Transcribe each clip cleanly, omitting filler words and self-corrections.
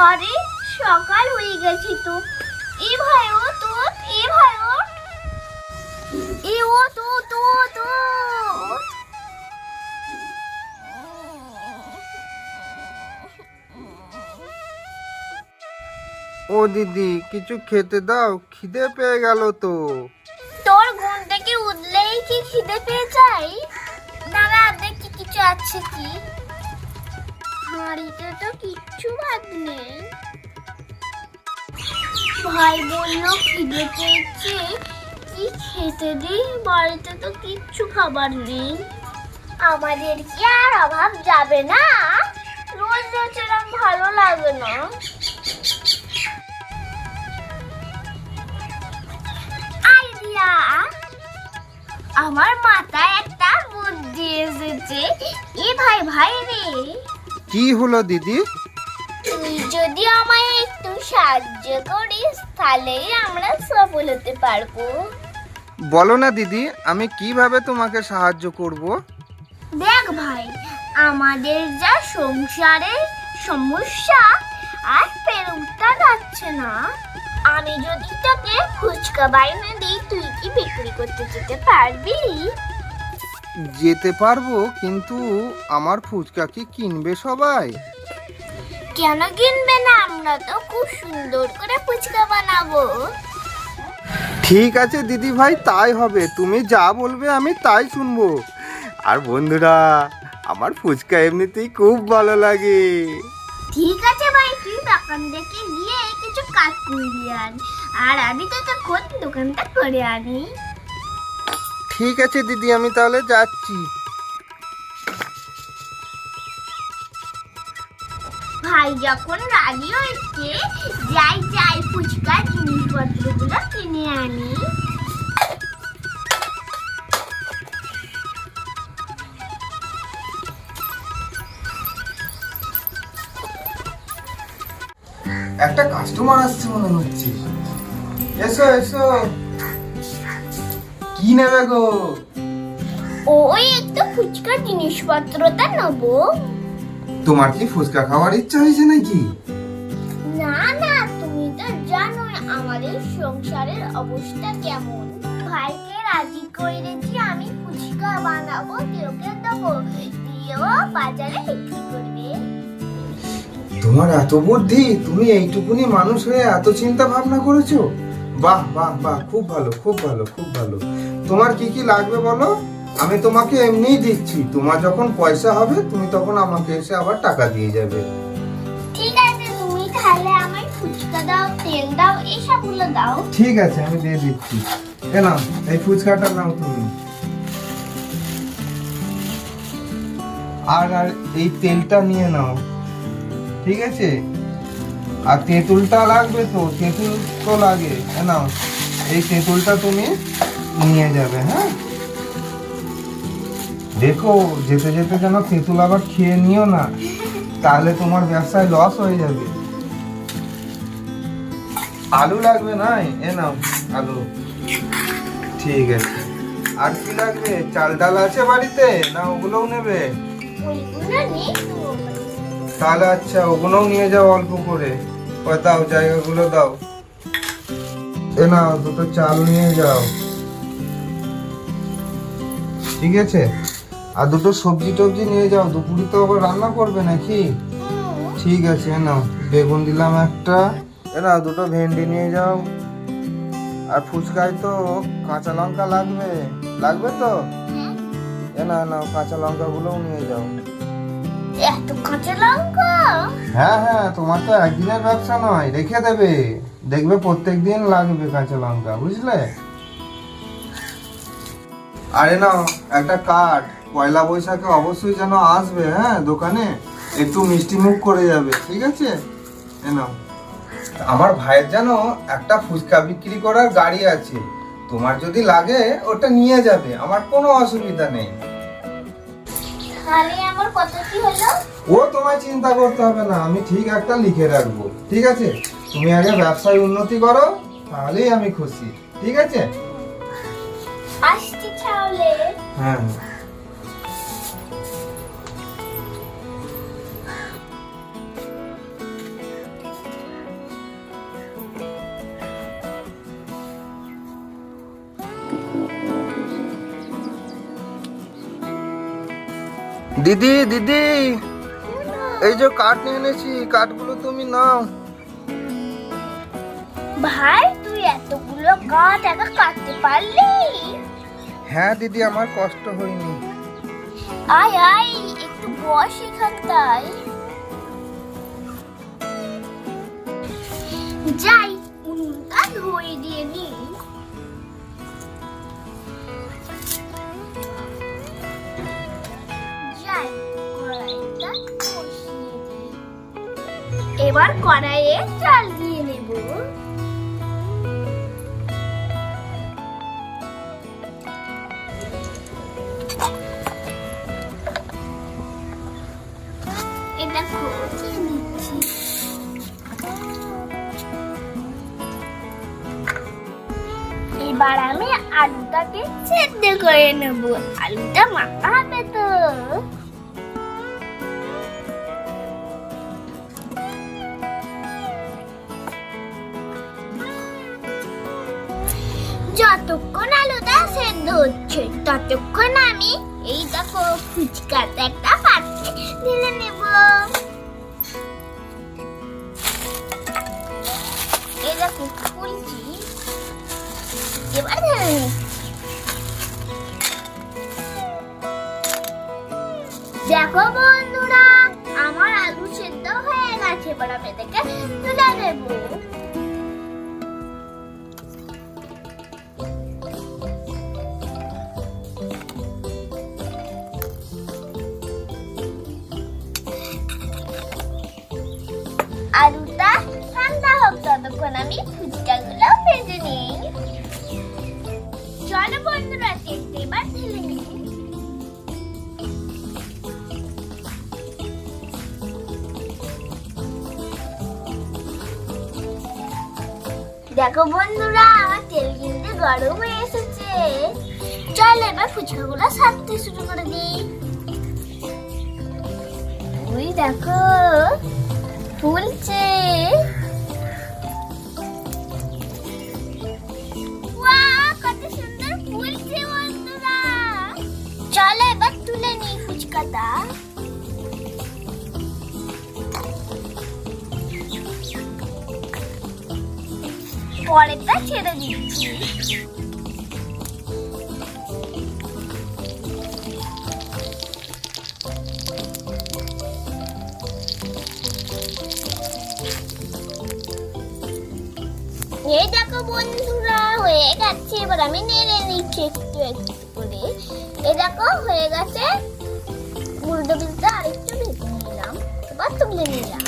আরে সকাল হয়ে গেছে তো। এ ভাই ও তো, এ ভাই ও, এ ও তো তো তো। ও দিদি, কিছু খেতে দাও, খিদে পেয়ে গেল তো। তোর ঘুম থেকে উঠলেই কি খিদে পেয়ে যায়? দাঁড়া দেখি কিছু আছে কি। হাঁড়িতে তো কিচ্ছু ভাত নেই। ভাই বললো খিদে পেয়েছে, কি খেতে দিই? বাড়িতে তো কিচ্ছু খাবার নেই। আমাদের কি আর অভাব যাবে না? রোজ রোজ এরকম ভালো লাগে না। আইডিয়া, আমার মাথায় একটা বুদ্ধি এসেছে। এ ভাই ভাই রে, কি হলো দিদি? তুই যদি আমায় একটু সাহায্য করিস তাহলেই আমরা সফল হতে পারবো। বলো না দিদি, আমি কিভাবে তোমাকে সাহায্য করব? দেখ ভাই, আমাদের যা সংসারের সমস্যা আর পেরে উঠতে যাচ্ছে না। আমি যদি তোকে ফুচকা বাইনে দিই, তুই কি বিক্রি করতে যেতে পারবি? যেতে পারবো, কিন্তু আমার ফুচকা কি কিনবে সবাই? কেন কিনবে না? আমরা তো খুব সুন্দর করে ফুচকা বানাবো। ঠিক আছে দিদি ভাই, তাই হবে। তুমি যা বলবে আমি তাই শুনবো। আর বন্ধুরা, আমার ফুচকা এমনিতেই খুব ভালো লাগে। ঠিক আছে ভাই, তুই দোকান থেকে গিয়ে কিছু কাজ করবি আর আমি তো তখন দোকানটা করে আনি। ঠিক আছে দিদি, আমি তাহলে যাচ্ছি। ভাই যখন রাজি হয়েছে, যাই যাই ফুচকার জিনিসপত্রগুলো কিনে আনি। একটা কাস্টমার আসছে মনে হচ্ছে। এসো এসো, কি নেবে গো? ওই একটু ফুচকার জিনিসপত্রটা নেবো। তোমার কি ফুচকা খাওয়ার ইচ্ছা হয়েছে নাকি? না না, তুমি তো জানো আমাদের সংসারের অবস্থা কেমন। ভাইকে রাজি করেছি আমি ফুচকা বানাবো, কেউকে দেবো, দিয়েও বাজারে বিক্রি করবে। তোমার এত বুদ্ধি, তুমি এইটুকুনি মানুষ হয়ে এত চিন্তা ভাবনা করেছো। বাহ বাহ বাহ, খুব ভালো খুব ভালো খুব ভালো। তোমার কি কি লাগবে বলো, আমি তোমাকে এমনিই দিচ্ছি। তোমার যখন পয়সা হবে তুমি তখন আমাকে এসে আবার টাকা দিয়ে যাবে। ঠিক আছে, তুমি তাহলে আমায় ফুচকা দাও, তেল দাও, এসবগুলো দাও। ঠিক আছে, আমি দিয়ে দিচ্ছি। এ নাও, এই ফুচকাটা নাও তুমি। আর এই তেলটা নিয়ে নাও, ঠিক আছে? আর তেঁতুলটা লাগবে তো, তেঁতুল তো লাগে। এ নাও, এই তেঁতুলটা তুমি নিয়ে যাবে। হ্যাঁ, দেখো যেতে যেতে যেন তেঁতুল আবার খেয়ে নিও না, তাহলে তোমার ব্যবসায় লস হয়ে যাবে। আলু লাগবে না? এ নাও আলু। ঠিক আছে। আর কি লাগবে? চাল ডাল আছে বাড়িতে না ওগুলোও নেবে? ওইগুলো নেই তো। তাহলে আচ্ছা, ওগুলোও নিয়ে যাও অল্প করে। দাও, জায়গাগুলো দাও। এ নাও, দুটো চাল নিয়ে যাও, ঠিক আছে? আর দুটো সবজি টবজি নিয়ে যাও, দুপুরে তো আবার রান্না করবে নাকি? ঠিক আছে, এ নাও, বেগুন দিলাম একটা। এ নাও, দুটো ভেন্ডি নিয়ে যাও। আর ফুচকায় তো কাঁচা লঙ্কা লাগবে, লাগবে তো? এ নাও নাও, কাঁচা লঙ্কাগুলোও নিয়ে যাও। এত কাঁচা লঙ্কা? হ্যাঁ হ্যাঁ, তোমার তো একদিনের ব্যবসা নয়, রেখে দেবে, দেখবে প্রত্যেকদিন লাগবে কাঁচা লঙ্কা, বুঝলে? আরে নাও একটা কার্ড, পয়লা বৈশাখে অবশ্যই যেন আসবে। হ্যাঁ, দোকানে একটু মিষ্টি মুখ করে যাবে, ঠিক আছে? এ নাও। আমার ভাইয়ের যেন একটা ফুচকা বিক্রি করার গাড়ি আছে, তোমার যদি লাগে ওটা নিয়ে যাবে, আমার কোনো অসুবিধা নেই। তাহলে আমার কত কি হলো? ও তোমায় চিন্তা করতে হবে না, আমি ঠিক একটা লিখে রাখবো, ঠিক আছে? তুমি আগে ব্যবসায় উন্নতি করো, তাহলেই আমি খুশি, ঠিক আছে? আসছি তাহলে। হ্যাঁ। দিদি দিদি, এই যে কাঠ নিয়ে এনেছি, কাঠগুলো তুমি নাও। ভাই তুই এতগুলো কাঠ একা কাটতে পারলি? হ্যাঁ দিদি, আমার কষ্ট হয়নি। আয় আয় একটু বস এখানটায়। যাই উনুনটা ধরিয়ে দিয়ে নি। যাই কড়াইটা বসিয়ে দিই। এবার কড়াইয়ে চাল দিয়ে নেব। এটা কষিয়ে নিচ্ছি। এবার আমি আলুটাকে সেদ্ধ করে নেব। আলুটা মাখা হবে তো। যতক্ষণ আলুটা সেদ্ধ হচ্ছে ততক্ষণ আমি এই দেখো ফুচকাটা একটা পাত্রে ঢেলে নেব। এই দেখো ফুলছি, এবার ঢেলে নিচ্ছি। দেখো বন্ধুরা, আমার আলু সেদ্ধ হয়ে গেছে। এবার আমি এটাকে তুলে নেব। আলুটা ঠান্ডা হোক ততক্ষণ আমি ফুচকাগুলো ভেজে নিই। চলো বন্ধুরা, তেলটা এবার ঢেলে নিই। দেখো বন্ধুরা, আমার তেল কিন্তু গরম হয়ে এসেছে। চল এবার ফুচকাগুলো ছাড়তে শুরু করে দিই। ওই দেখো ফুলছে। ওয়াও, কত সুন্দর ফুলছে বন্ধুরা। চলো এবার তুলে নিই ফুচকাটা। পরেরটা ছেড়ে দিচ্ছি। এই দেখো বন্ধুরা, হয়ে গেছে। এবার আমি নেড়ে নিচ্ছি একটু একটু করে। এই দেখো হয়ে গেছে। উল্টো পিঠটা আরেকটু ভেজে নিলাম, এবার তুলে নিলাম।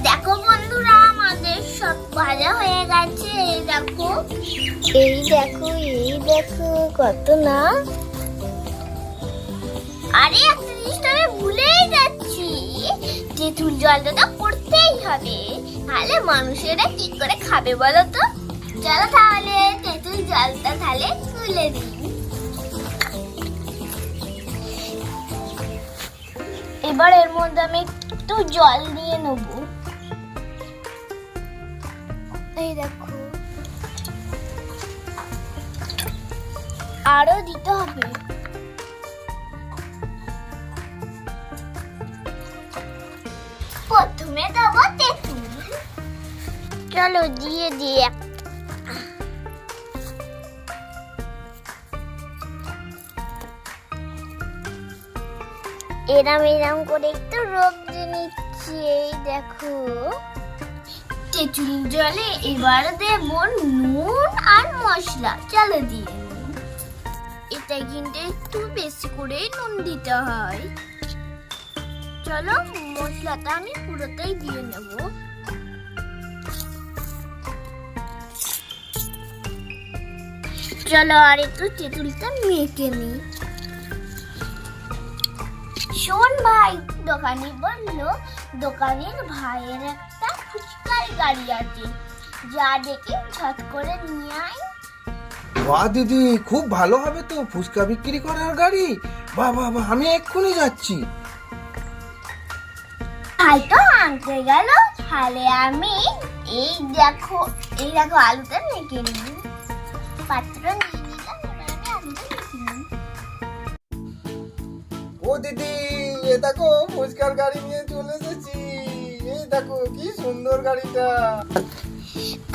দেখো বন্ধুরা, আমাদের সব ভাজা হয়ে গেছে। এই দেখো এই দেখো এই দেখো কত না। আরে একটা জিনিসটা আমি ভুলেই যাচ্ছি, তেঁতুল জলটা তো করতেই হবে, তাহলে মানুষেরা কি করে খাবে বলো তো। চলো তাহলে তেঁতুল জলটা তাহলে তুলে দিই। এবার এর মধ্যে আমি একটু জল দিয়ে নেব। এই দেখো, আরো দিতে হবে। প্রথমে দেবো তেঁতুল। চলো দিয়ে দিয়ে এরম এরম করে একটু রোগড়ে নিচ্ছি। এই দেখো তেঁতুল জলে এবার দেব নুন আর মশলা। চলো দিয়ে নিই। এটা কিন্তু একটু বেশি করে নুন দিতে হয়। চলো মশলাটা আমি পুরোটাই দিয়ে নেব। চলো আর একটু তেঁতুলটা মেখে নিই। শোন ভাই, দোকানি বললো দোকানের ভাইয়ের একটা ফুচকার গাড়ি আছে, যা দেখে ঝট করে নিয়ে আয়। বাহ দিদি, খুব ভালো হবে তো ফুচকা বিক্রি করার গাড়ি। বাহ বাহ বাহ, আমি এক্ষুনি যাচ্ছি। ভাই তো আনতে গেল, তাহলে আমি এই দেখো আলুটা মেখে নিই। পাত্র নিয়ে নিলাম, এবার আমি আলুটা মেখে নিই। ও ও দিদি, এ দেখো ফুচকার গাড়ি নিয়ে চলে এসেছি। এই দেখো কি সুন্দর গাড়িটা।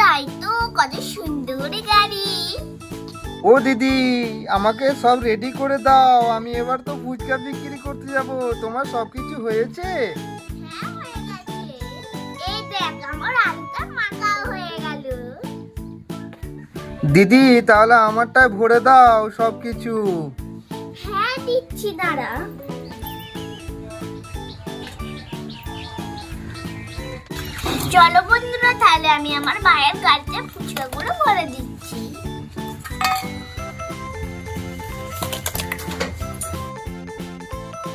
তাই তো, কত সুন্দর গাড়ি। ও দিদি, আমাকে সব রেডি করে দাও, আমি এবার তো ফুচকা বিক্রি করতে যাব। তোমার সবকিছু হয়েছে? হ্যাঁ, হয়ে গেছে। এই দেখ, আমার আলুটা মাখা হয়ে গেল। দিদি, তাহলে আমারটায় ভরে দাও সবকিছু। হ্যাঁ, দিচ্ছি, দাঁড়া। চলো বন্ধুরা, তাহলে আমি আমার ভাইয়ের গাড়িতে ফুচকাগুলো ভরে দিচ্ছি।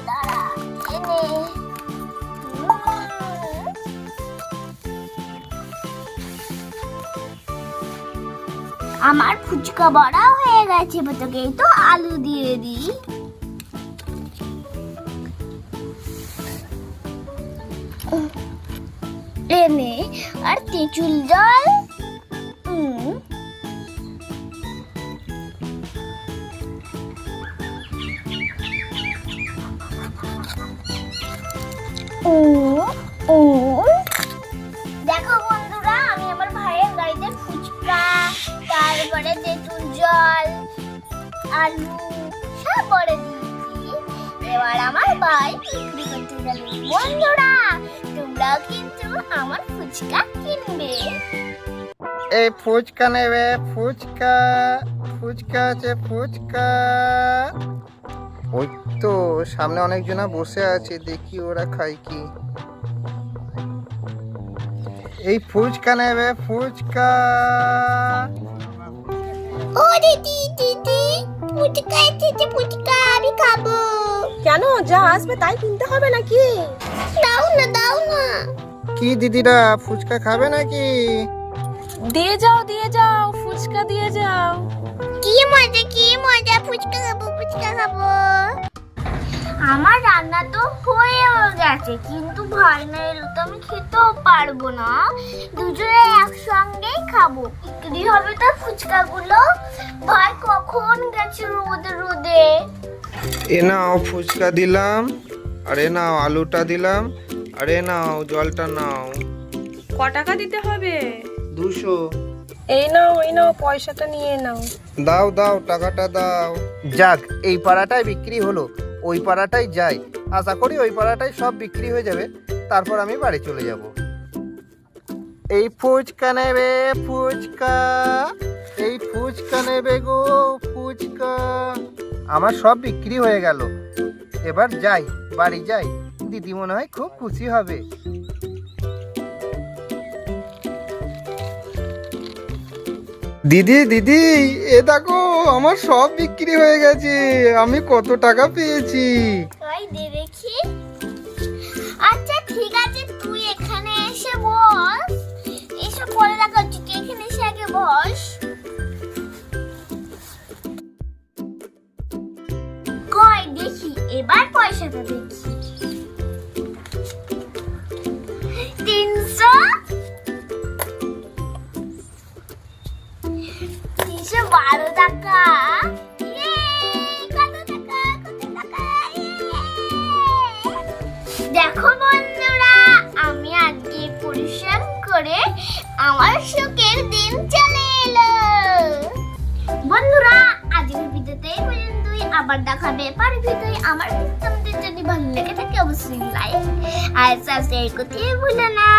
দাঁড়া, এই নে। আমার ফুচকা বড়া হয়ে গেছে, তোকে তো আলু দিয়ে দিই। এনে আর তেঁতুল জল। দেখো বন্ধুরা, আমি আমার ভাইয়ের গাড়িতে ফুচকা, তারপরে তেঁতুল জল, আলু সব ভরে দিয়েছি। এবার আমার ভাই বিক্রি করতে যাবে। বন্ধুরা, তোমরাও কিন্তু আমার ফুচকা কিনবে। এই ফুচকা নেবে? ফুচকা, ফুচকা আছে ফুচকা। ওই তো সামনে অনেকজনা বসে আছে, দেখি ওরা খায় কি। এই ফুচকা নেবে? ফুচকা। ও দিদি, দিদি, ফুচকা এসেছে, ফুচকা আমি খাবো। কেন, যা আসবে তাই কিনতে হবে নাকি? দাও না, দাও না। কি দিদিরা, ফুচকা খাবে নাকি? দিয়ে যাও ফুচকা দিয়ে যাও। কি মজা, কি মজা, ফুচকা খাবো, ফুচকা খাবো। আমার রান্না তো হয়েও গেছে, কিন্তু ভাই না এলো তো আমি খেতেও পারবো না। দুজনে একসঙ্গেই খাবো। বিক্রি হবে তো ফুচকাগুলো। ভাই কখন গেছে রোদে রোদে। এ নাও ফুচকা দিলাম, আর এ নাও আলুটা দিলাম, আর এ নাও জলটা নাও। ক টাকা দিতে হবে? 200। এই নাও পয়সাটা নিয়ে নাও। দাও দাও, টাকাটা দাও। যাক, এই পাড়াটায় বিক্রি হলো, ওই পাড়াটাই যাই। আশা করি ওই পাড়াটাই সব বিক্রি হয়ে যাবে, তারপর আমি বাড়ি চলে যাব। এই ফুচকা নেবে? ফুচকা। এই ফুচকা নেবে গো? ফুচকা। আমার সব বিক্রি হয়ে গেল, এবার যাই, বাড়ি যাই। দিদি মনে হয় খুব খুশি হবে। দিদি, দিদি, এ দেখো আমার সব বিক্রি হয়ে গেছে। আমি কত টাকা পেয়েছি। তাই দে দেখি। আচ্ছা ঠিক আছে, তুই এখানে এসে বস। এসব পরে দেখা হচ্ছে, তুই এখানে এসে আগে বস। কই দেখি, এবার পয়সাটা দেখি। 300, 312 টাকা। ইয়ে, কত টাকা, কত টাকা, ইয়ে। দেখো বন্ধুরা, আমি আজকে পরিশ্রম করে আমার সুখের দিন চলে এলো। বন্ধুরা, আজকের ভিডিওতে পর্যন্তই। আবার দেখাবে পরের ভিডিওতে। আমার ভিডিও তোমাদের যদি ভালো লেগে থাকে অবশ্যই লাইক আর সাবস্ক্রাইব করতে ভুলো না।